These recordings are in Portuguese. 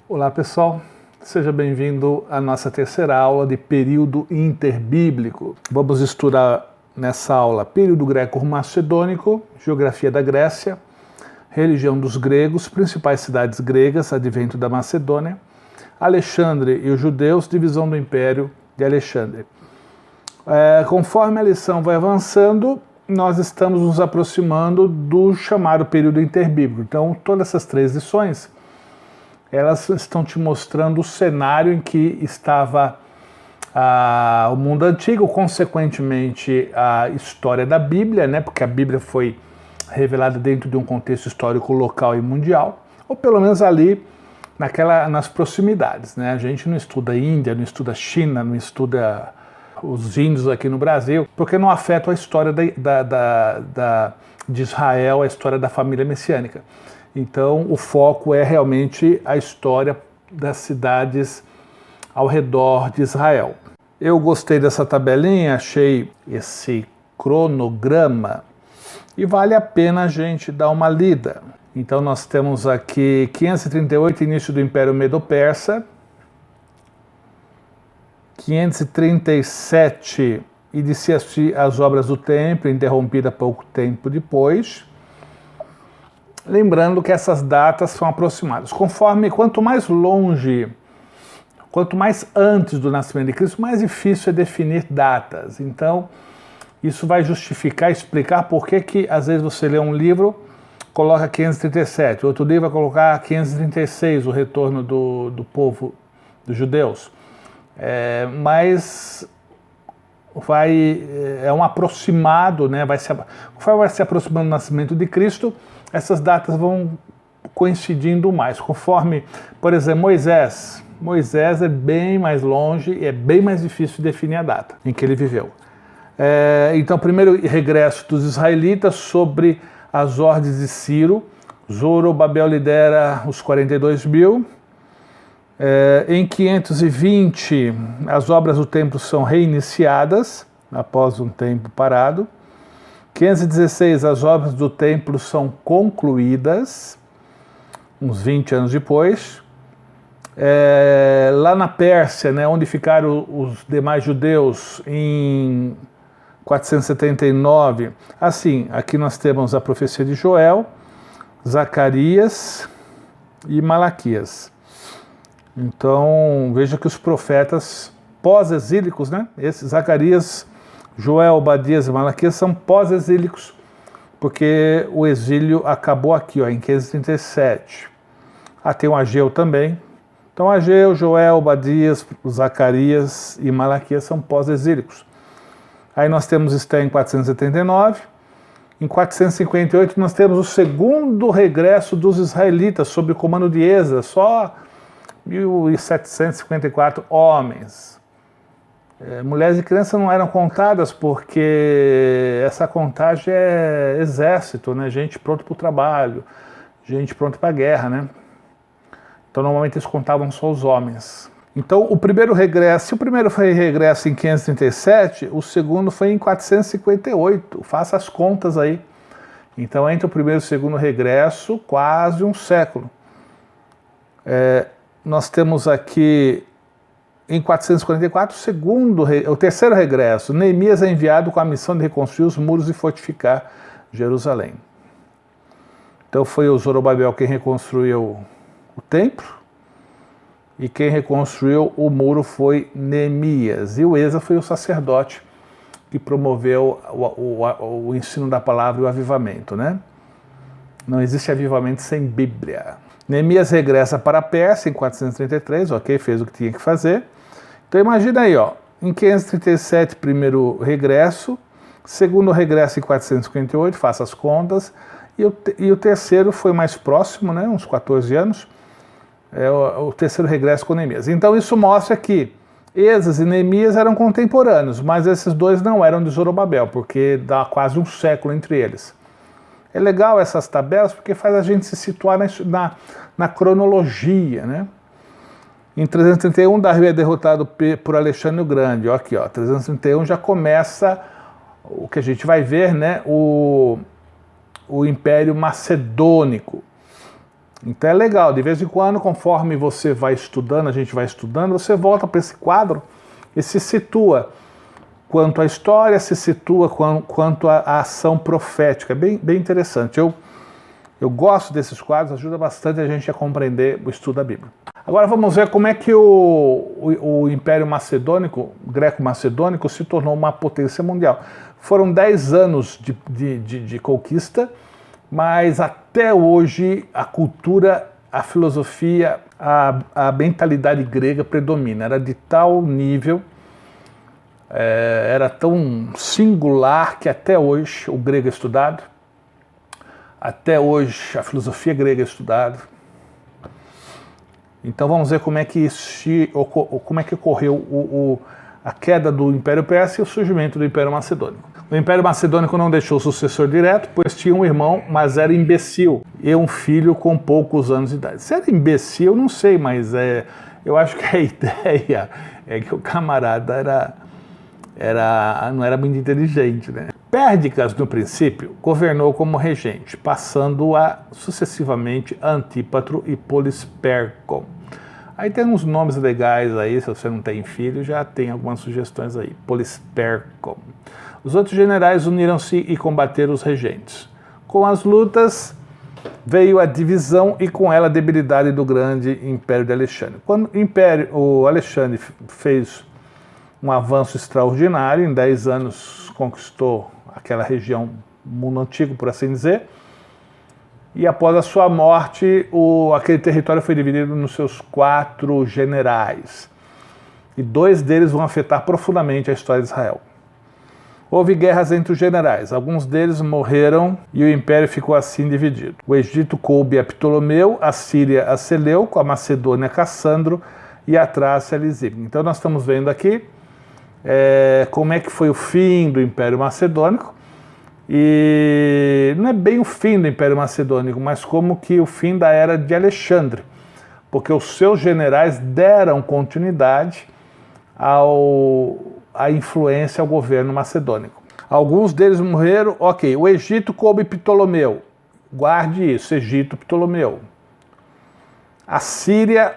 Olá pessoal, seja bem-vindo à nossa terceira aula de período interbíblico. Vamos estudar nessa aula período greco-macedônico, geografia da Grécia, religião dos gregos, principais cidades gregas, advento da Macedônia, Alexandre e os judeus, divisão do Império de Alexandre. Conforme a lição vai avançando, nós estamos nos aproximando do chamado período interbíblico. Então, todas essas três lições, elas estão te mostrando o cenário em que estava o mundo antigo, consequentemente a história da Bíblia, né? Porque a Bíblia foi revelada dentro de um contexto histórico local e mundial, ou pelo menos ali nas proximidades, né? A gente não estuda Índia, não estuda China, não estuda os índios aqui no Brasil, porque não afeta a história de Israel, a história da família messiânica. Então, o foco é realmente a história das cidades ao redor de Israel. Eu gostei dessa tabelinha, achei esse cronograma e vale a pena a gente dar uma lida. Então, nós temos aqui 538, início do Império Medo-Persa, 537, inicia-se as obras do templo, interrompida pouco tempo depois. Lembrando que essas datas são aproximadas. Quanto mais longe, quanto mais antes do nascimento de Cristo, mais difícil é definir datas. Então, isso vai justificar, explicar por que às vezes você lê um livro, coloca 537, outro livro vai colocar 536, o retorno do povo dos judeus. Mas é um aproximado, né? Conforme vai se aproximando do nascimento de Cristo, essas datas vão coincidindo mais. Conforme, por exemplo, Moisés é bem mais longe e é bem mais difícil de definir a data em que ele viveu. Então, primeiro regresso dos israelitas sobre as ordens de Ciro. Zorobabel lidera os 42 mil. Em 520, as obras do templo são reiniciadas, após um tempo parado. 516, as obras do templo são concluídas, uns 20 anos depois. Lá na Pérsia, né, onde ficaram os demais judeus, em 479, assim, aqui nós temos a profecia de Joel, Zacarias e Malaquias. Então, veja que os profetas pós-exílicos, né? Esses Zacarias, Joel, Obadias e Malaquias são pós-exílicos, porque o exílio acabou aqui, ó, em 537. Tem o Ageu também. Então, Ageu, Joel, Obadias, Zacarias e Malaquias são pós-exílicos. Aí nós temos Esté em 479. Em 458 nós temos o segundo regresso dos israelitas, sob o comando de Esdras, só 1.754 homens. Mulheres e crianças não eram contadas porque essa contagem é exército, né? Gente pronta para o trabalho, gente pronta para a guerra, né? Então normalmente eles contavam só os homens. Então o primeiro foi regresso em 537, o segundo foi em 458, faça as contas aí. Então entre o primeiro e o segundo regresso, quase um século. Nós temos aqui, em 444, o terceiro regresso. Neemias é enviado com a missão de reconstruir os muros e fortificar Jerusalém. Então foi o Zorobabel quem reconstruiu o templo, e quem reconstruiu o muro foi Neemias. E o Esdras foi o sacerdote que promoveu o ensino da palavra e o avivamento, né? Não existe avivamento sem Bíblia. Neemias regressa para a Pérsia em 433, ok, fez o que tinha que fazer. Então imagina aí, ó, em 537, primeiro regresso, segundo regresso em 458, faça as contas, e o terceiro foi mais próximo, né, uns 14 anos, o terceiro regresso com Neemias. Então isso mostra que Esdras e Neemias eram contemporâneos, mas esses dois não eram de Zorobabel, porque dá quase um século entre eles. É legal essas tabelas porque faz a gente se situar na cronologia, né? Em 331, Dario é derrotado por Alexandre o Grande. Ó, aqui, ó, 331 já começa o que a gente vai ver, né? O Império Macedônico. Então é legal, de vez em quando, conforme você vai estudando, a gente vai estudando, você volta para esse quadro e se situa quanto à história, se situa quanto à ação profética. É bem interessante. Eu gosto desses quadros, ajuda bastante a gente a compreender o estudo da Bíblia. Agora vamos ver como é que o Império Macedônico, Greco-Macedônico, se tornou uma potência mundial. Foram 10 anos de conquista, mas até hoje a cultura, a filosofia, a mentalidade grega predomina. Era de tal nível, era tão singular que até hoje o grego é estudado, até hoje a filosofia grega é estudada. Então vamos ver como é que ocorreu a queda do Império Persa e o surgimento do Império Macedônico. O Império Macedônico não deixou sucessor direto, pois tinha um irmão, mas era imbecil, e um filho com poucos anos de idade. Se era imbecil, não sei, mas eu acho que a ideia é que o camarada não era muito inteligente, né? Pérdiccas, no princípio, governou como regente, passando sucessivamente a Antípatro e Polispercon. Aí tem uns nomes legais aí, se você não tem filho, já tem algumas sugestões aí. Polispercon. Os outros generais uniram-se e combateram os regentes. Com as lutas, veio a divisão e com ela a debilidade do grande Império de Alexandre. Quando o Alexandre fez um avanço extraordinário, em 10 anos conquistou aquela região, mundo antigo, por assim dizer, e após a sua morte, aquele território foi dividido nos seus 4 generais, e 2 deles vão afetar profundamente a história de Israel. Houve guerras entre os generais, alguns deles morreram e o império ficou assim dividido. O Egito coube a Ptolomeu, a Síria a Seleuco, a Macedônia a Cassandro e a Trácia a Lisímaco. Então nós estamos vendo aqui como é que foi o fim do Império Macedônico, e não é bem o fim do Império Macedônico, mas como que o fim da era de Alexandre, porque os seus generais deram continuidade à influência ao governo macedônico. Alguns deles morreram, ok, o Egito coube Ptolomeu, guarde isso, Egito, Ptolomeu. A Síria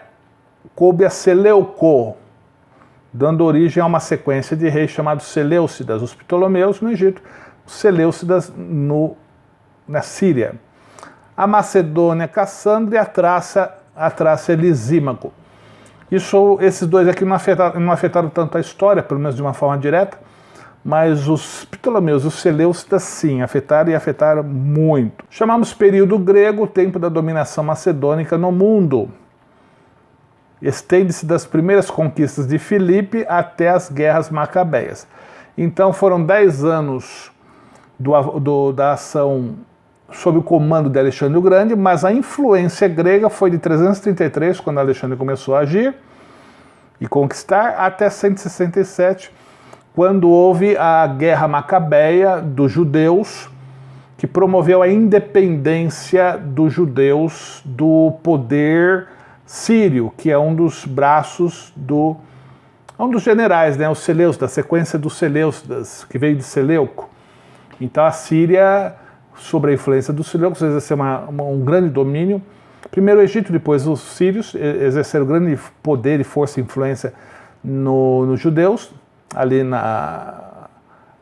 coube a Seleuco, dando origem a uma sequência de reis chamados Seleucidas, os Ptolomeus no Egito, os Seleucidas na Síria. A Macedônia, Cassandra, e a Trácia Lisímaco. Esses dois aqui não afetaram tanto a história, pelo menos de uma forma direta, mas os Ptolomeus e os Seleucidas sim, afetaram muito. Chamamos período grego o tempo da dominação macedônica no mundo. Estende-se das primeiras conquistas de Filipe até as guerras macabeias. Então foram 10 anos da ação sob o comando de Alexandre o Grande, mas a influência grega foi de 333, quando Alexandre começou a agir e conquistar, até 167, quando houve a guerra macabeia dos judeus, que promoveu a independência dos judeus do poder sírio, que é um dos braços um dos generais, né, os Seleucidas, da sequência dos Seleucidas, que veio de Seleuco. Então a Síria, sob a influência dos Seleucos, exerceu um grande domínio. Primeiro o Egito, depois os sírios exerceram grande poder e força e influência nos judeus, ali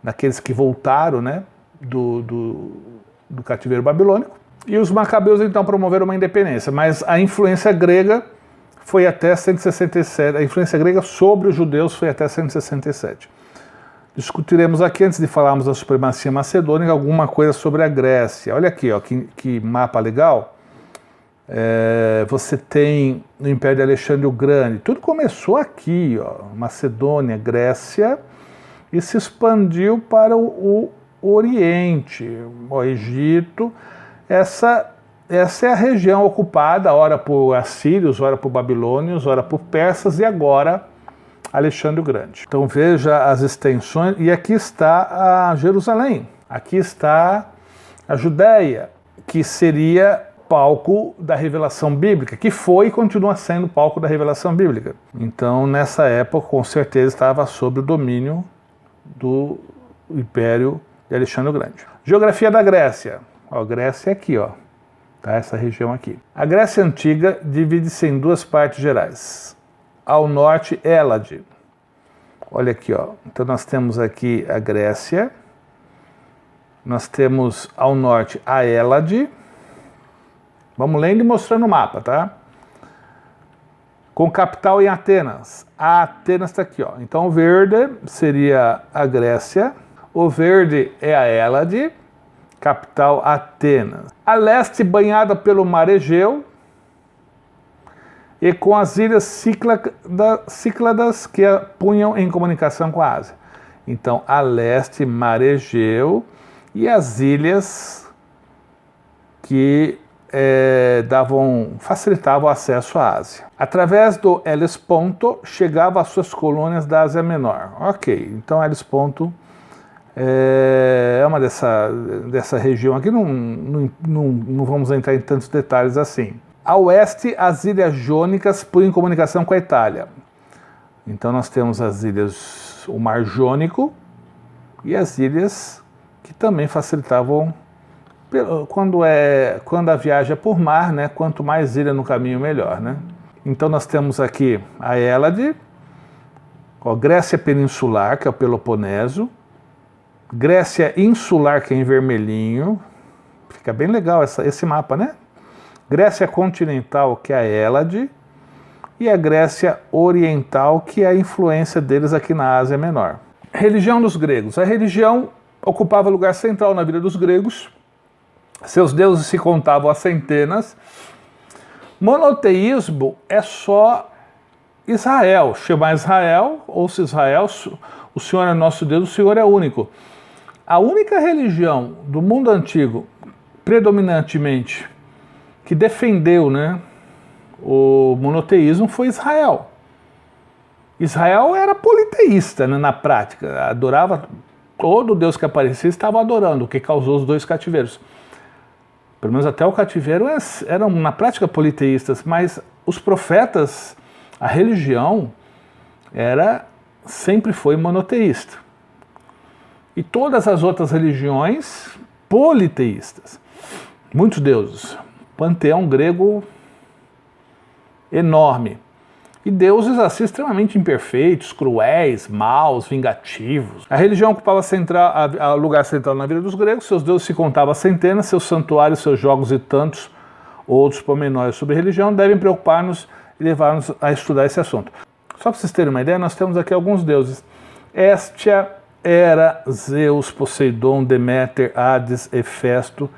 naqueles que voltaram, né, do cativeiro babilônico. E os macabeus então promoveram uma independência, mas a influência grega foi até 167, a influência grega sobre os judeus foi até 167. Discutiremos aqui, antes de falarmos da supremacia macedônica, alguma coisa sobre a Grécia. Olha aqui, ó, que mapa legal. Você tem no Império de Alexandre o Grande, tudo começou aqui, ó, Macedônia, Grécia, e se expandiu para o Oriente, o Egito. Essa é a região ocupada, ora por assírios, ora por babilônios, ora por persas, e agora Alexandre o Grande. Então veja as extensões, e aqui está a Jerusalém, aqui está a Judéia, que seria palco da revelação bíblica, que foi e continua sendo palco da revelação bíblica. Então nessa época com certeza estava sob o domínio do Império de Alexandre o Grande. Geografia da Grécia. Ó, Grécia é aqui, ó. tá? Essa região aqui. A Grécia Antiga divide-se em duas partes gerais. Ao norte, Hélade. Olha aqui, ó. Então nós temos aqui a Grécia, nós temos ao norte a Hélade. Vamos lendo e mostrando o mapa, tá? Com capital em Atenas. A Atenas está aqui, ó. Então o verde seria a Grécia, o verde é a Hélade, capital Atenas. A leste banhada pelo mar Egeu e com as ilhas Cícladas que a punham em comunicação com a Ásia. Então a leste, mar Egeu e as ilhas que facilitavam o acesso à Ásia. Através do Helesponto, chegava às suas colônias da Ásia Menor. Ok, então Helesponto é uma dessa região aqui, não vamos entrar em tantos detalhes assim. A oeste, as ilhas Jônicas punham em comunicação com a Itália. Então nós temos as ilhas, o Mar Jônico e as ilhas que também facilitavam quando a viagem é por mar, né? Quanto mais ilha no caminho, melhor, né? Então nós temos aqui a Hélade, a Grécia Peninsular, que é o Peloponeso, Grécia Insular, que é em vermelhinho, fica bem legal esse mapa, né? Grécia Continental, que é a Hélade, e a Grécia Oriental, que é a influência deles aqui na Ásia Menor. Religião dos gregos. A religião ocupava lugar central na vida dos gregos. Seus deuses se contavam a centenas. Monoteísmo é só Israel. Chamar Israel, ou se Israel, o Senhor é nosso Deus, o Senhor é único. A única religião do mundo antigo, predominantemente, que defendeu, né, o monoteísmo foi Israel. Israel era politeísta, né, na prática. Adorava todo Deus que aparecia, estava adorando, o que causou os 2 cativeiros. Pelo menos até o cativeiro eram na prática politeístas, mas os profetas, a religião, sempre foi monoteísta. E todas as outras religiões, politeístas. Muitos deuses. Panteão grego enorme. E deuses assim extremamente imperfeitos, cruéis, maus, vingativos. A religião ocupava lugar central na vida dos gregos, seus deuses se contavam a centenas, seus santuários, seus jogos e tantos outros pormenores sobre religião devem preocupar-nos e levar-nos a estudar esse assunto. Só para vocês terem uma ideia, nós temos aqui alguns deuses. Hestia, Hera, Zeus, Poseidon, Deméter, Hades, Hefesto,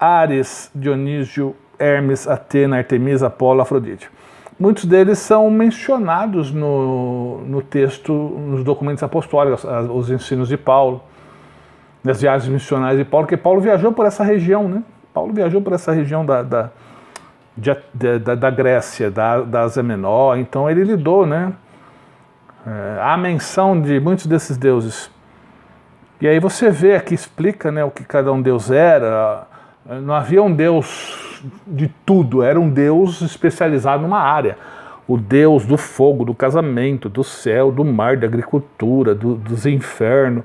Ares, Dionísio, Hermes, Atena, Artemisa, Apolo, Afrodite. Muitos deles são mencionados no texto, nos documentos apostólicos, os ensinos de Paulo, nas viagens missionárias de Paulo, porque Paulo viajou por essa região, né? Paulo viajou por essa região da Grécia, da Ásia Menor, então ele lidou, né? Há menção de muitos desses deuses. E aí você vê aqui, explica, né, o que cada um deus era. Não havia um deus de tudo, era um deus especializado numa área. O deus do fogo, do casamento, do céu, do mar, da agricultura, dos infernos,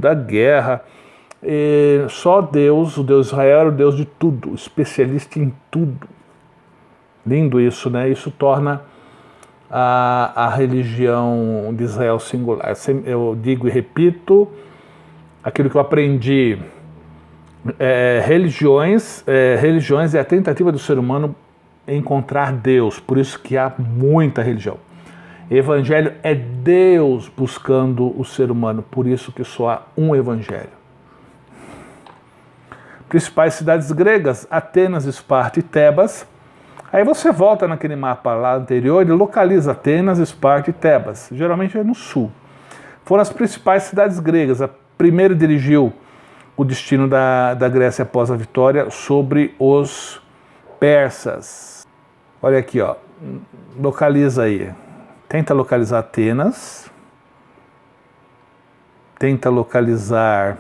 da guerra. E só Deus, o Deus Israel, era o Deus de tudo, especialista em tudo. Lindo isso, né? Isso torna a religião de Israel singular. Eu digo e repito aquilo que eu aprendi. Religiões é a tentativa do ser humano encontrar Deus, por isso que há muita religião. Evangelho é Deus buscando o ser humano, por isso que só há um evangelho. Principais cidades gregas, Atenas, Esparta e Tebas. Aí você volta naquele mapa lá anterior e localiza Atenas, Esparta e Tebas, geralmente é no sul. Foram as principais cidades gregas. A primeira dirigiu o destino da Grécia após a vitória sobre os persas. Olha aqui, ó. Localiza aí. Tenta localizar Atenas. Tenta localizar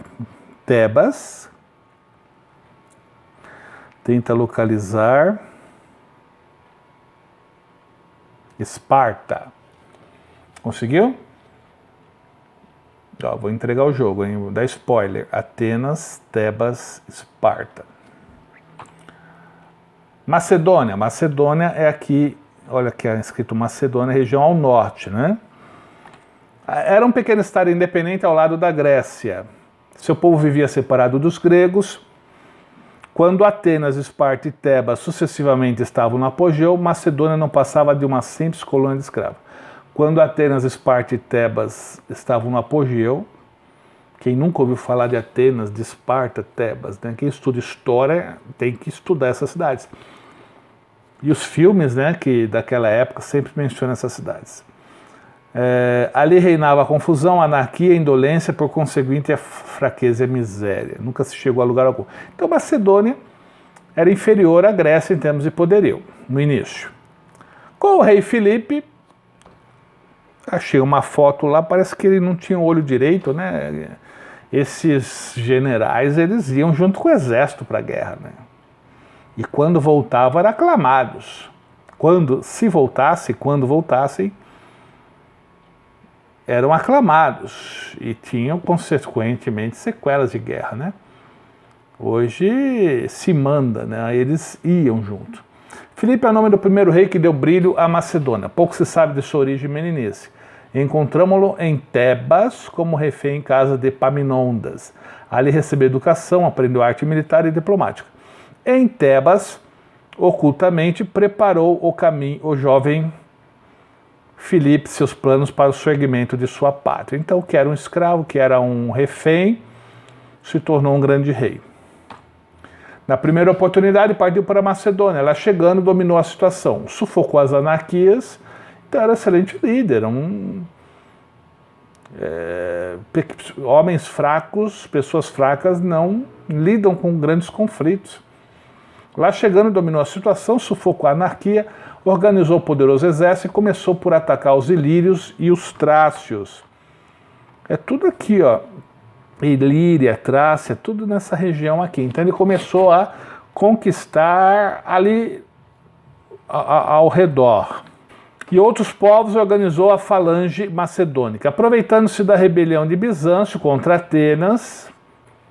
Tebas. Tenta localizar Esparta. Conseguiu? Ó, vou entregar o jogo, hein? Vou dar spoiler. Atenas, Tebas, Esparta. Macedônia. Macedônia é aqui, olha aqui é escrito Macedônia, região ao norte, né? Era um pequeno estado independente ao lado da Grécia. Seu povo vivia separado dos gregos. Quando Atenas, Esparta e Tebas sucessivamente estavam no apogeu, Macedônia não passava de uma simples colônia de escravos. Quando Atenas, Esparta e Tebas estavam no apogeu, quem nunca ouviu falar de Atenas, de Esparta, Tebas, né? Quem estuda história tem que estudar essas cidades. E os filmes, né, que daquela época sempre mencionam essas cidades. Ali reinava a confusão, a anarquia, a indolência, por conseguinte a fraqueza e a miséria. Nunca se chegou a lugar algum. Então Macedônia era inferior à Grécia em termos de poderio, no início. Com o rei Filipe, achei uma foto lá, parece que ele não tinha o olho direito, né? Esses generais, eles iam junto com o exército para a guerra, né? E quando voltavam, eram aclamados. Quando voltassem, eram aclamados e tinham, consequentemente, sequelas de guerra, né? Hoje se manda, né? Eles iam junto. Filipe é o nome do primeiro rei que deu brilho à Macedônia. Pouco se sabe de sua origem meninice. Encontramo-lo em Tebas como refém em casa de Epaminondas. Ali recebeu educação, aprendeu arte militar e diplomática. Em Tebas, ocultamente, preparou o caminho, o jovem Filipe, seus planos para o surgimento de sua pátria. Então, que era um escravo, que era um refém, se tornou um grande rei. Na primeira oportunidade, partiu para a Macedônia. Lá chegando, dominou a situação, sufocou as anarquias. Então, era um excelente líder. Homens fracos, pessoas fracas, não lidam com grandes conflitos. Lá chegando, dominou a situação, sufocou a anarquia, organizou o poderoso exército e começou por atacar os ilírios e os trácios. É tudo aqui, ó. Ilíria, Trácia, tudo nessa região aqui. Então ele começou a conquistar ali ao redor. E outros povos organizou a falange macedônica. Aproveitando-se da rebelião de Bizâncio contra Atenas,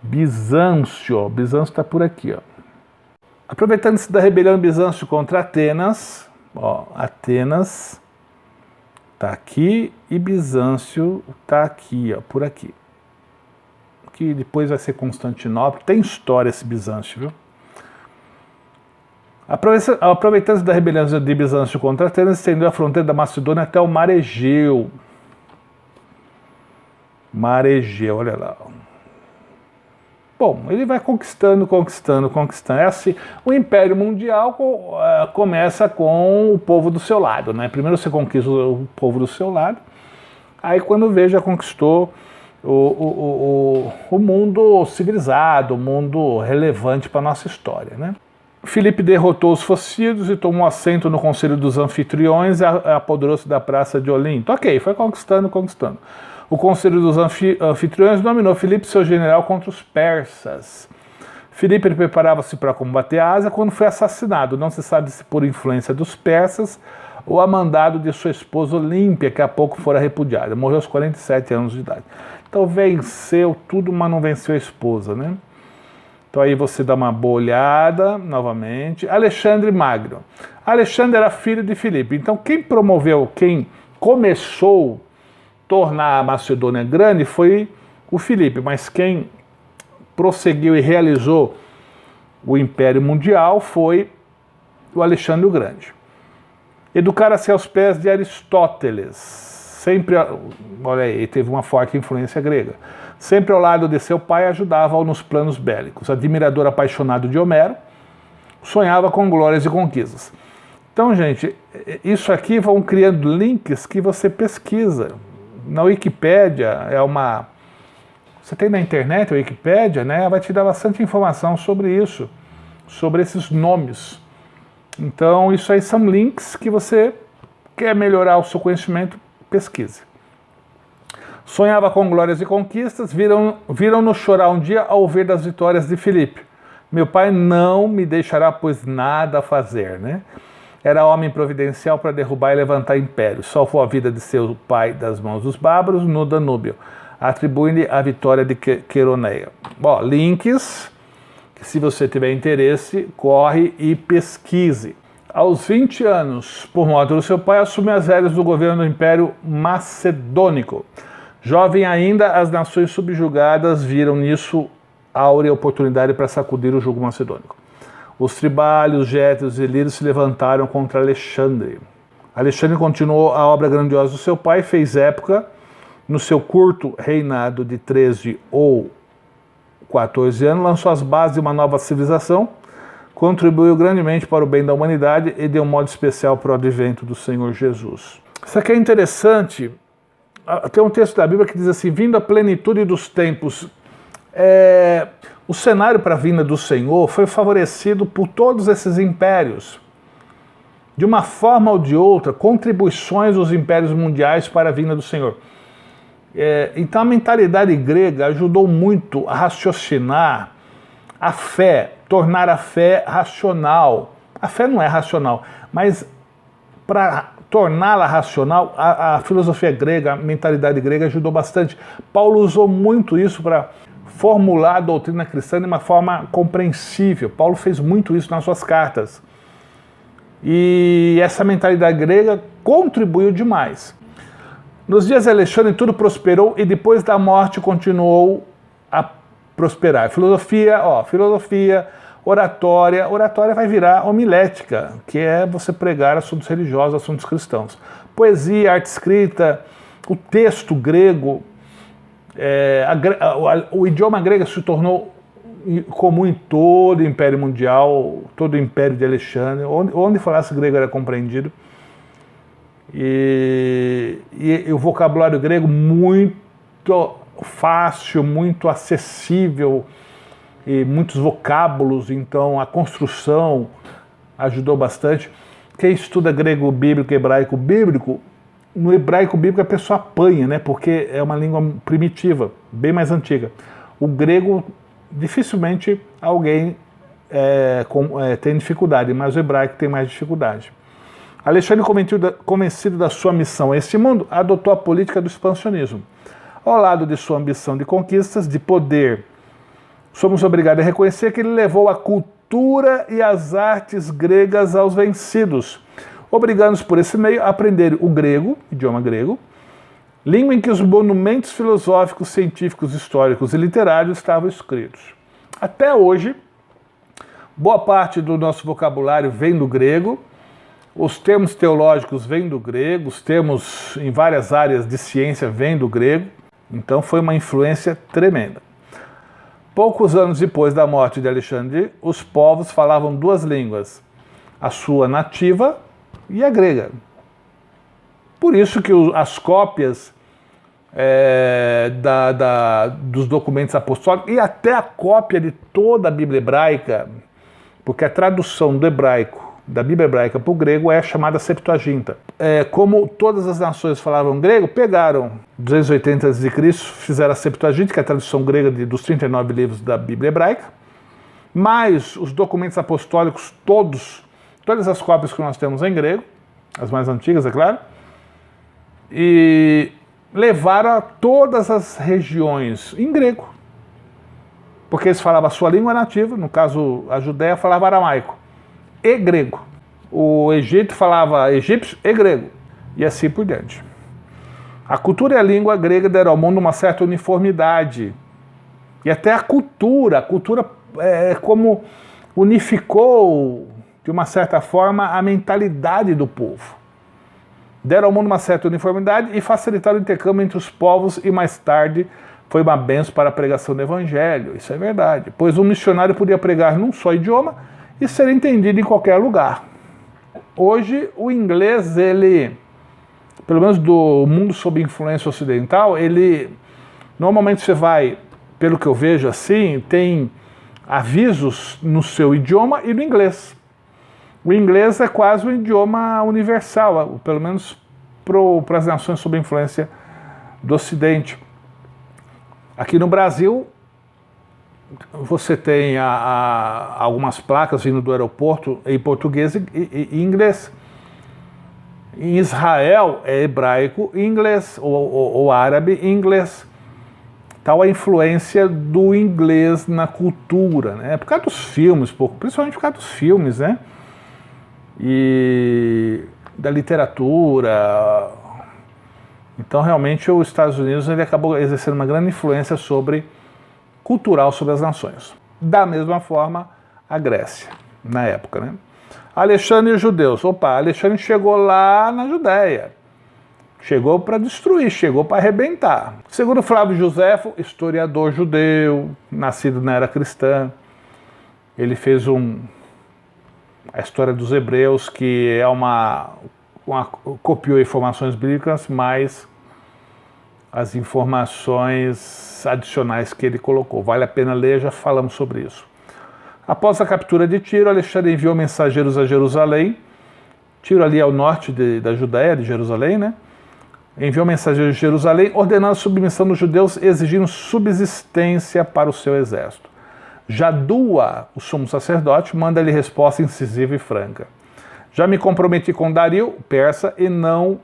Bizâncio está por aqui, ó. Aproveitando-se da rebelião de Bizâncio contra Atenas, ó, Atenas está aqui e Bizâncio está aqui, ó, por aqui. Que depois vai ser Constantinopla. Tem história esse Bizâncio, viu? Aproveitando-se da rebelião de Bizâncio contra Atenas, estendeu a fronteira da Macedônia até o Mar Egeu. Mar Egeu, olha lá. Bom, ele vai conquistando. É assim, o Império Mundial começa com o povo do seu lado, né? Primeiro você conquista o povo do seu lado, aí quando vê, já conquistou o mundo civilizado, o mundo relevante para a nossa história, né? Filipe derrotou os focídios e tomou assento no Conselho dos Anfitriões e apoderou-se da Praça de Olinto. Ok, foi conquistando. O Conselho dos Anfitriões nominou Filipe seu general contra os persas. Filipe preparava-se para combater a Ásia quando foi assassinado. Não se sabe se por influência dos persas ou a mandado de sua esposa Olímpia, que há pouco fora repudiada. Morreu aos 47 anos de idade. Então venceu tudo, mas não venceu a esposa, né? Então aí você dá uma boa olhada novamente. Alexandre Magno. Alexandre era filho de Filipe. Então quem começou a tornar a Macedônia grande foi o Filipe, mas quem prosseguiu e realizou o Império Mundial foi o Alexandre o Grande. Educara-se aos pés de Aristóteles, sempre, olha aí, teve uma forte influência grega. Sempre ao lado de seu pai, ajudava-o nos planos bélicos. Admirador apaixonado de Homero, sonhava com glórias e conquistas. Então, gente, isso aqui vão criando links que você pesquisa. Na Wikipédia você tem na internet a Wikipédia, né? Vai te dar bastante informação sobre isso, sobre esses nomes. Então, isso aí são links que você quer melhorar o seu conhecimento, pesquise. Sonhava com glórias e conquistas, viram-no chorar um dia ao ver das vitórias de Filipe. Meu pai não me deixará, pois nada a fazer, né? Era homem providencial para derrubar e levantar impérios. Salvou a vida de seu pai das mãos dos bárbaros no Danúbio. Atribui-lhe a vitória de Queroneia. Links que, se você tiver interesse, corre e pesquise. Aos 20 anos, por morte do seu pai, assumiu as rédeas do governo do Império Macedônico. Jovem ainda, as nações subjugadas viram nisso áurea oportunidade para sacudir o jugo macedônico. Os tribálios, gétios e lírios se levantaram contra Alexandre. Alexandre continuou a obra grandiosa do seu pai, fez época no seu curto reinado de 13 ou 14 anos, lançou as bases de uma nova civilização, contribuiu grandemente para o bem da humanidade e de um modo especial para o advento do Senhor Jesus. Isso aqui é interessante. Tem um texto da Bíblia que diz assim: vindo a plenitude dos tempos, o cenário para a vinda do Senhor foi favorecido por todos esses impérios. De uma forma ou de outra, contribuições dos impérios mundiais para a vinda do Senhor. Então a mentalidade grega ajudou muito a raciocinar a fé, tornar a fé racional. A fé não é racional, mas para torná-la racional, a filosofia grega, a mentalidade grega ajudou bastante. Paulo usou muito isso para formular a doutrina cristã de uma forma compreensível. Paulo fez muito isso nas suas cartas. E essa mentalidade grega contribuiu demais. Nos dias de Alexandre tudo prosperou e depois da morte continuou a prosperar. Filosofia, oratória vai virar homilética, que é você pregar assuntos religiosos, assuntos cristãos. Poesia, arte escrita, o texto grego, o idioma grego se tornou comum em todo o Império Mundial, todo o Império de Alexandre, onde falasse grego era compreendido. E o vocabulário grego muito fácil, muito acessível, e muitos vocábulos, então a construção ajudou bastante. Quem estuda grego bíblico e hebraico bíblico, no hebraico bíblico a pessoa apanha, né? Porque é uma língua primitiva, bem mais antiga. O grego, dificilmente alguém tem dificuldade, mas o hebraico tem mais dificuldade. Alexandre, convencido da sua missão a este mundo, adotou a política do expansionismo. Ao lado de sua ambição de conquistas, de poder, somos obrigados a reconhecer que ele levou a cultura e as artes gregas aos vencidos, obrigando-os por esse meio a aprender o grego, idioma grego, língua em que os monumentos filosóficos, científicos, históricos e literários estavam escritos. Até hoje, boa parte do nosso vocabulário vem do grego, os termos teológicos vêm do grego, os termos em várias áreas de ciência vêm do grego, então foi uma influência tremenda. Poucos anos depois da morte de Alexandre, os povos falavam duas línguas, a sua nativa e a grega. Por isso que as cópias dos documentos apostólicos e até a cópia de toda a Bíblia hebraica, porque a tradução do hebraico, da Bíblia hebraica para o grego é chamada Septuaginta. Como todas as nações falavam grego, pegaram 280 a.C., fizeram a Septuaginta, que é a tradução grega dos 39 livros da Bíblia hebraica, mais os documentos apostólicos todas as cópias que nós temos em grego, as mais antigas, é claro, e levaram a todas as regiões em grego, porque eles falavam a sua língua nativa, no caso a Judéia falava aramaico e grego. O Egito falava egípcio e grego, e assim por diante. A cultura e a língua grega deram ao mundo uma certa uniformidade, e até a cultura como unificou, de uma certa forma, a mentalidade do povo. Deram ao mundo uma certa uniformidade e facilitaram o intercâmbio entre os povos, e mais tarde foi uma bênção para a pregação do evangelho. Isso é verdade, pois um missionário podia pregar num só idioma e ser entendido em qualquer lugar. Hoje, o inglês, pelo menos do mundo sob influência ocidental, normalmente você vai, pelo que eu vejo assim, tem avisos no seu idioma e no inglês. O inglês é quase um idioma universal, pelo menos para as nações sob influência do Ocidente. Aqui no Brasil, você tem algumas placas vindo do aeroporto em português e inglês. Em Israel é hebraico e inglês, ou árabe e inglês. tal a influência do inglês na cultura, né? Por causa dos filmes, principalmente por causa dos filmes, né? E da literatura. Então, realmente, os Estados Unidos ele acabou exercendo uma grande influência cultural sobre as nações. Da mesma forma, a Grécia, na época, né? Alexandre e os judeus. Alexandre chegou lá na Judéia. Chegou para destruir, chegou para arrebentar. Segundo Flávio Joséfo, historiador judeu, nascido na era cristã, ele fez a história dos hebreus, que é copiou informações bíblicas, mas as informações adicionais que ele colocou. Vale a pena ler, já falamos sobre isso. Após a captura de Tiro, Alexandre enviou mensageiros a Jerusalém. Tiro ali ao norte da Judéia, de Jerusalém, né? Enviou mensageiros de Jerusalém, ordenando a submissão dos judeus, exigindo subsistência para o seu exército. Jadua, o sumo sacerdote, manda-lhe resposta incisiva e franca. Já me comprometi com Dario, persa, e não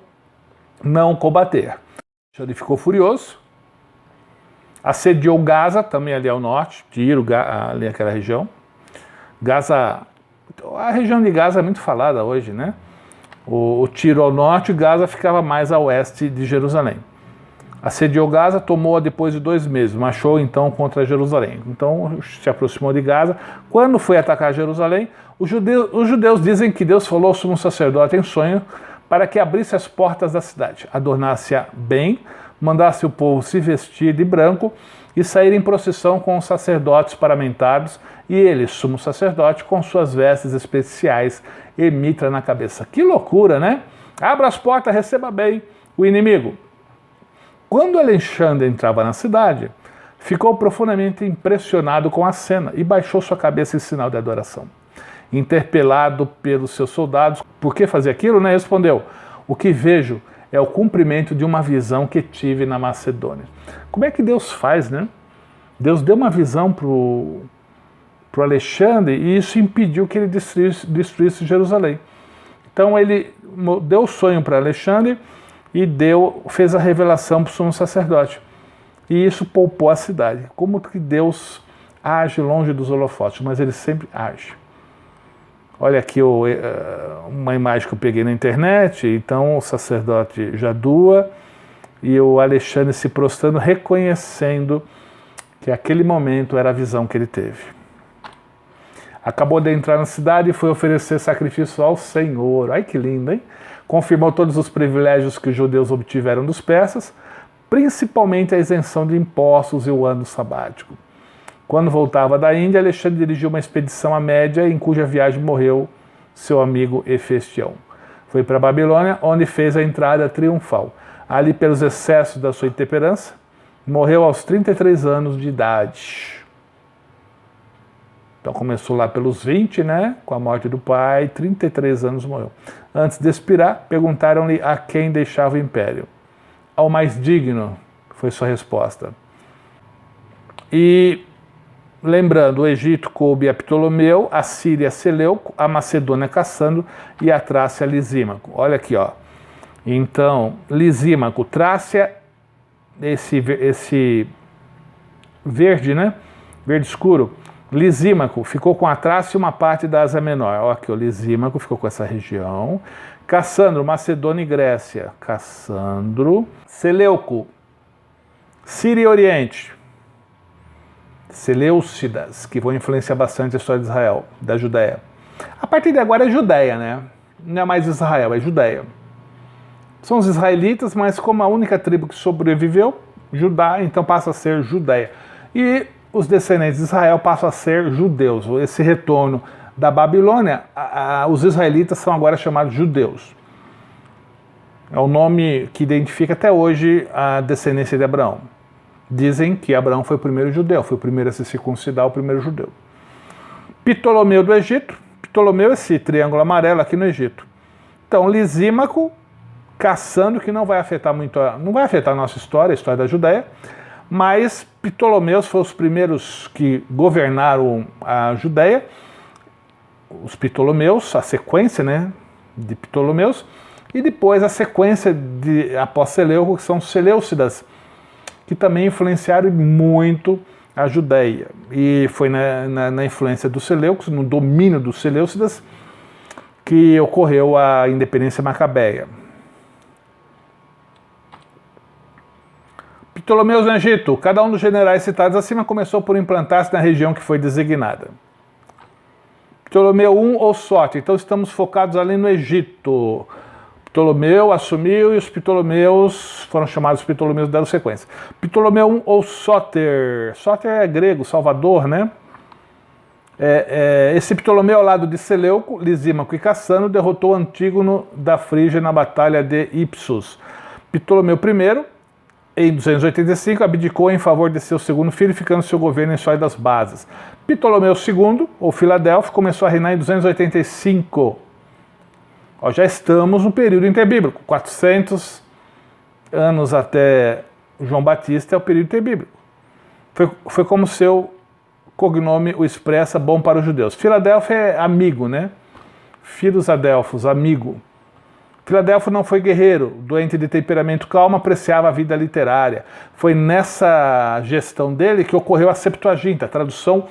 combater. Ele ficou furioso, assediou Gaza, também ali ao norte, Tiro, ali aquela região. Gaza, a região de Gaza é muito falada hoje, né? O Tiro ao norte, Gaza ficava mais a oeste de Jerusalém. Assediou Gaza, tomou-a depois de 2 meses, marchou então contra Jerusalém. Então se aproximou de Gaza. Quando foi atacar Jerusalém, os judeus dizem que Deus falou ao sumo sacerdote em sonho para que abrisse as portas da cidade, adornasse-a bem, mandasse o povo se vestir de branco e sair em procissão com os sacerdotes paramentados, e ele, sumo sacerdote, com suas vestes especiais e mitra na cabeça. Que loucura, né? Abra as portas, receba bem o inimigo. Quando Alexandre entrava na cidade, ficou profundamente impressionado com a cena e baixou sua cabeça em sinal de adoração. Interpelado pelos seus soldados, por que fazer aquilo, né? Respondeu: o que vejo é o cumprimento de uma visão que tive na Macedônia. Como é que Deus faz, né? Deus deu uma visão para o Alexandre e isso impediu que ele destruísse Jerusalém. Então ele deu o sonho para Alexandre e fez a revelação para o sumo sacerdote. E isso poupou a cidade. Como que Deus age longe dos holofotes, mas ele sempre age. Olha aqui uma imagem que eu peguei na internet. Então o sacerdote Jadua e o Alexandre se prostrando, reconhecendo que aquele momento era a visão que ele teve. Acabou de entrar na cidade e foi oferecer sacrifício ao Senhor. Ai que lindo, hein? Confirmou todos os privilégios que os judeus obtiveram dos persas, principalmente a isenção de impostos e o ano sabático. Quando voltava da Índia, Alexandre dirigiu uma expedição à Média, em cuja viagem morreu seu amigo Hefestião. Foi para a Babilônia, onde fez a entrada triunfal. Ali, pelos excessos da sua intemperança, morreu aos 33 anos de idade. Então começou lá pelos 20, né? Com a morte do pai, 33 anos morreu. Antes de expirar, perguntaram-lhe a quem deixava o império. Ao mais digno, foi sua resposta. E lembrando, o Egito coube a Ptolomeu, a Síria a Seleuco, a Macedônia a Cassandro e a Trácia a Lisímaco. Olha aqui, ó. Então, Lisímaco, Trácia, esse verde, né? Verde escuro. Lisímaco ficou com a Trácia e uma parte da Ásia Menor. Olha aqui, o Lisímaco ficou com essa região. Cassandro, Macedônia e Grécia. Cassandro. Seleuco, Síria e Oriente. Seleucidas, que vão influenciar bastante a história de Israel, da Judéia. A partir de agora é Judéia, né? Não é mais Israel, é Judéia. São os israelitas, mas como a única tribo que sobreviveu, Judá, então passa a ser Judéia. E os descendentes de Israel passam a ser judeus. Esse retorno da Babilônia, os israelitas são agora chamados judeus. É o nome que identifica até hoje a descendência de Abraão. Dizem que Abraão foi o primeiro judeu, foi o primeiro a se circuncidar, o primeiro judeu. Ptolomeu do Egito. Ptolomeu é esse triângulo amarelo aqui no Egito. Então, Lisímaco, Cassandro, que não vai afetar a nossa história, a história da Judéia, mas Ptolomeus foram os primeiros que governaram a Judéia. Os Ptolomeus, a sequência, né, de Ptolomeus, e depois a sequência após Seleuco, que são os Seleucidas, que também influenciaram muito a Judéia. E foi na influência dos Seleucos, no domínio dos Seleucidas, que ocorreu a independência macabeia. Ptolomeus no Egito. Cada um dos generais citados acima começou por implantar-se na região que foi designada. Ptolomeu I ou Sóter. Então estamos focados ali no Egito. Ptolomeu assumiu e os Ptolomeus foram chamados Ptolomeus, deram sequência. Ptolomeu I ou Sóter. Sóter é grego, Salvador, né? Esse Ptolomeu, ao lado de Seleuco, Lisímaco e Cassano, derrotou Antígono da Frígia na batalha de Ipsus. Ptolomeu I, em 285, abdicou em favor de seu segundo filho, ficando seu governo em sólidas bases. Ptolomeu II, ou Filadélfio, começou a reinar em 285. Já estamos no período interbíblico. 400 anos até João Batista é o período interbíblico. Foi como seu cognome o expressa, bom para os judeus. Filadélfio é amigo, né? Filhos Adelfos, amigo. Filadélfio não foi guerreiro, doente de temperamento calmo, apreciava a vida literária. Foi nessa gestão dele que ocorreu a Septuaginta, a tradução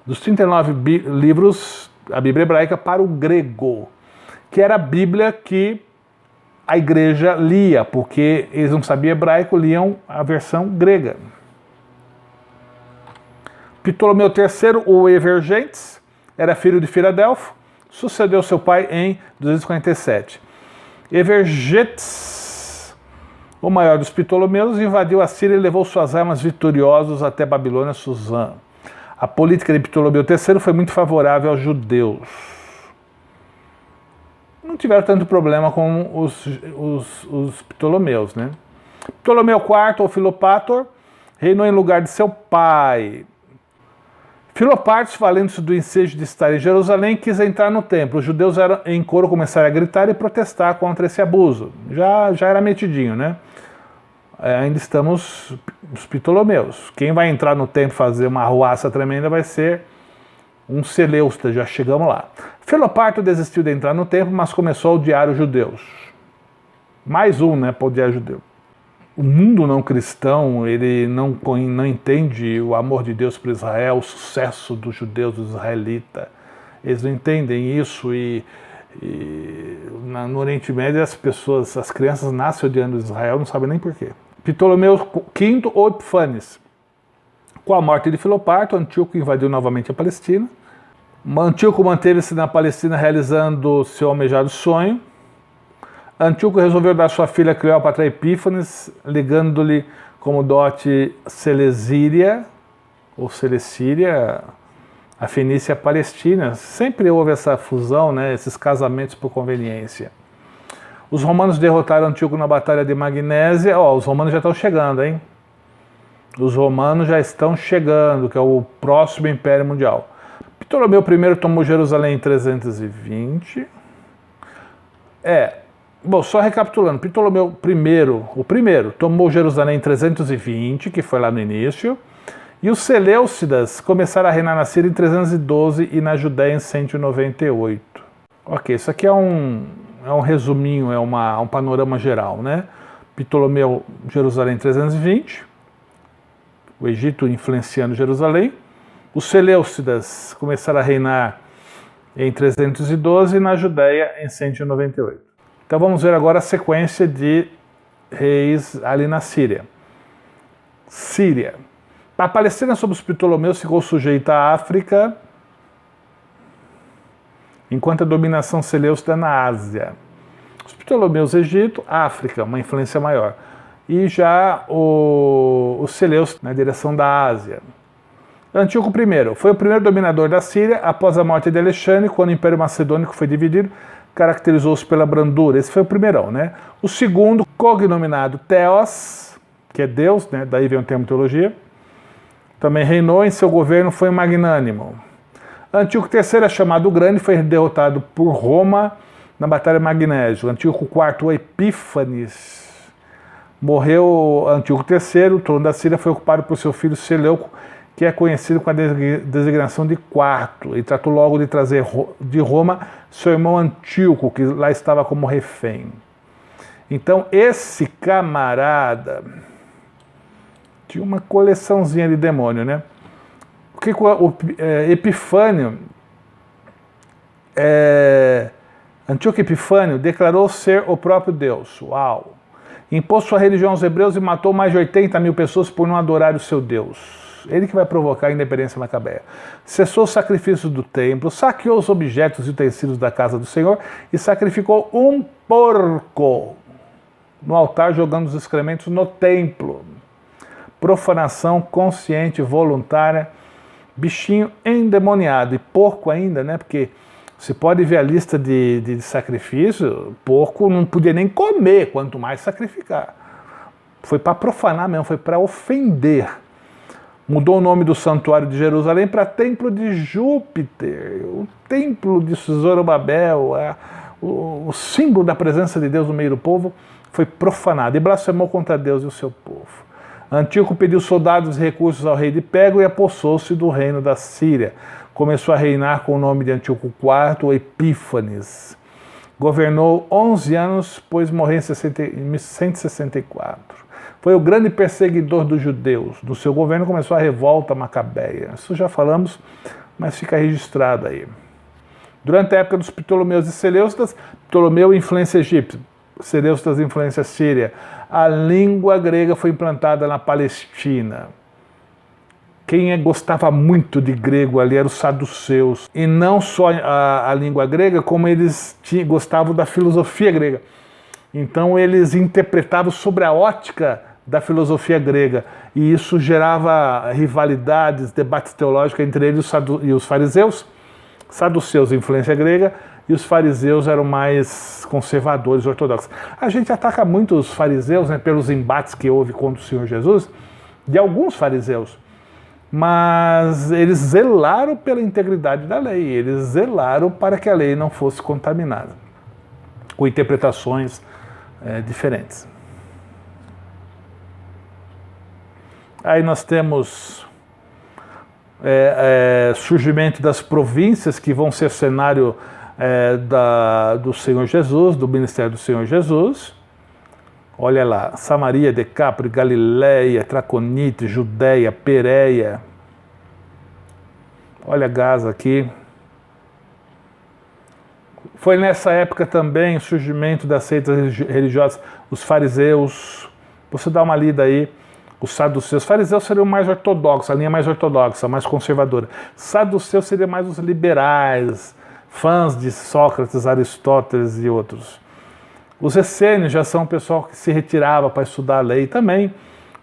dos 39 livros da Bíblia hebraica para o grego, que era a Bíblia que a igreja lia, porque eles não sabiam hebraico, liam a versão grega. Ptolomeu III, o Evergentes, era filho de Filadélfio, sucedeu seu pai em 247. Evergetes, o maior dos Ptolomeus, invadiu a Síria e levou suas armas vitoriosos até Babilônia, Suzã. A política de Ptolomeu III foi muito favorável aos judeus. Não tiveram tanto problema com os Ptolomeus, né? Ptolomeu IV, ou Filopator, reinou em lugar de seu pai. Filopator, valendo-se do ensejo de estar em Jerusalém, quis entrar no templo. Os judeus em coro começaram a gritar e protestar contra esse abuso. Já era metidinho, né? Ainda estamos os Ptolomeus. Quem vai entrar no templo fazer uma arruaça tremenda vai ser um Seleucida, já chegamos lá. Filopator desistiu de entrar no templo, mas começou a odiar os judeus. Mais um, né, para odiar judeu. O mundo não cristão, ele não entende o amor de Deus por Israel, o sucesso dos judeus, dos israelitas. Eles não entendem isso no Oriente Médio as crianças nascem odiando Israel, não sabem nem porquê. Ptolomeu V ou Epífanes. Com a morte de Filopator, Antíoco invadiu novamente a Palestina. Antíoco manteve-se na Palestina realizando seu almejado sonho. Antíoco resolveu dar sua filha Cleópatra a Epífanes, ligando-lhe como dote Celesíria, ou Celecíria, a Fenícia Palestina. Sempre houve essa fusão, né, esses casamentos por conveniência. Os romanos derrotaram Antíoco na Batalha de Magnésia. Os romanos já estão chegando, hein? Os romanos já estão chegando, que é o próximo Império Mundial. Ptolomeu I tomou Jerusalém em 320. Só recapitulando, Ptolomeu I, o primeiro, tomou Jerusalém em 320, que foi lá no início, e os Seleucidas começaram a reinar na Síria em 312 e na Judéia em 198. Ok, isso aqui é um resuminho, um panorama geral, né? Ptolomeu, Jerusalém em 320, o Egito influenciando Jerusalém. Os Seleucidas começaram a reinar em 312 e na Judéia em 198. Então vamos ver agora a sequência de reis ali na Síria. Síria. A Palestina sob os Ptolomeus ficou sujeita à África, enquanto a dominação seleucida na Ásia. Os Ptolomeus, Egito, África, uma influência maior. E já os Seleucidas na direção da Ásia. Antíoco I foi o primeiro dominador da Síria após a morte de Alexandre, quando o Império Macedônico foi dividido, caracterizou-se pela brandura. Esse foi o primeirão, né? O segundo, cognominado Theos, que é Deus, né? Daí vem o termo teologia, também reinou, em seu governo foi magnânimo. Antíoco III, chamado Grande, foi derrotado por Roma na Batalha de Magnésio. Antíoco IV, o Epífanes, morreu. Antíoco III, o trono da Síria foi ocupado por seu filho Seleuco, que é conhecido com a designação de quarto, e tratou logo de trazer de Roma seu irmão Antíoco, que lá estava como refém. Então, esse camarada Tinha uma coleçãozinha de demônio, né? O que Epifânio, Antíoco Epifânio declarou ser o próprio Deus. Uau! Impôs sua religião aos hebreus e matou mais de 80 mil pessoas por não adorar o seu Deus. Ele que vai provocar a independência macabeia. Cessou os sacrifícios do templo, saqueou os objetos e utensílios da casa do Senhor e sacrificou um porco no altar, jogando os excrementos no templo. Profanação consciente, voluntária, bichinho endemoniado. E porco ainda, né? Porque você pode ver a lista de sacrifício, porco não podia nem comer, quanto mais sacrificar. Foi para profanar mesmo, foi para ofender. Mudou o nome do santuário de Jerusalém para Templo de Júpiter, o templo de Zorobabel, o símbolo da presença de Deus no meio do povo, foi profanado e blasfemou contra Deus e o seu povo. Antíoco pediu soldados e recursos ao rei de Pego e apossou-se do reino da Síria. Começou a reinar com o nome de Antíoco IV Epífanes. Governou 11 anos, pois morreu em 164. Foi o grande perseguidor dos judeus. No seu governo começou a revolta macabeia. Isso já falamos, mas fica registrado aí. Durante a época dos Ptolomeus e Seleucidas, Ptolomeu influência egípcia, Seleucidas influência síria, a língua grega foi implantada na Palestina. Quem gostava muito de grego ali eram os saduceus. E não só a língua grega, como eles gostavam da filosofia grega. Então eles interpretavam sobre a ótica da filosofia grega. E isso gerava rivalidades, debates teológicos entre eles e os fariseus. Saduceus, influência grega, e os fariseus eram mais conservadores, ortodoxos. A gente ataca muito os fariseus, né, pelos embates que houve contra o Senhor Jesus, de alguns fariseus. Mas eles zelaram pela integridade da lei, eles zelaram para que a lei não fosse contaminada, com interpretações diferentes. Aí nós temos surgimento das províncias que vão ser cenário do Senhor Jesus, do ministério do Senhor Jesus. Olha lá, Samaria, Decápole, Galileia, Traconite, Judéia, Pérea. Olha Gaza aqui. Foi nessa época também o surgimento das seitas religiosas, os fariseus. Você dá uma lida aí, os saduceus. Os fariseus seriam mais ortodoxos, a linha mais ortodoxa, mais conservadora. Saduceus seriam mais os liberais, fãs de Sócrates, Aristóteles e outros. Os essênios já são o pessoal que se retirava para estudar a lei, também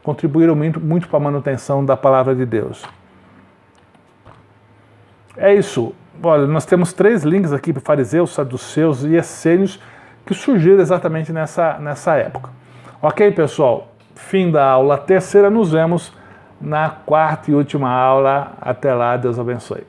contribuíram muito para a manutenção da palavra de Deus. É isso. Olha, nós temos 3 links aqui para fariseus, saduceus e essênios que surgiram exatamente nessa época. Ok, pessoal? Fim da aula terceira, nos vemos na 4ª e última aula. Até lá, Deus abençoe.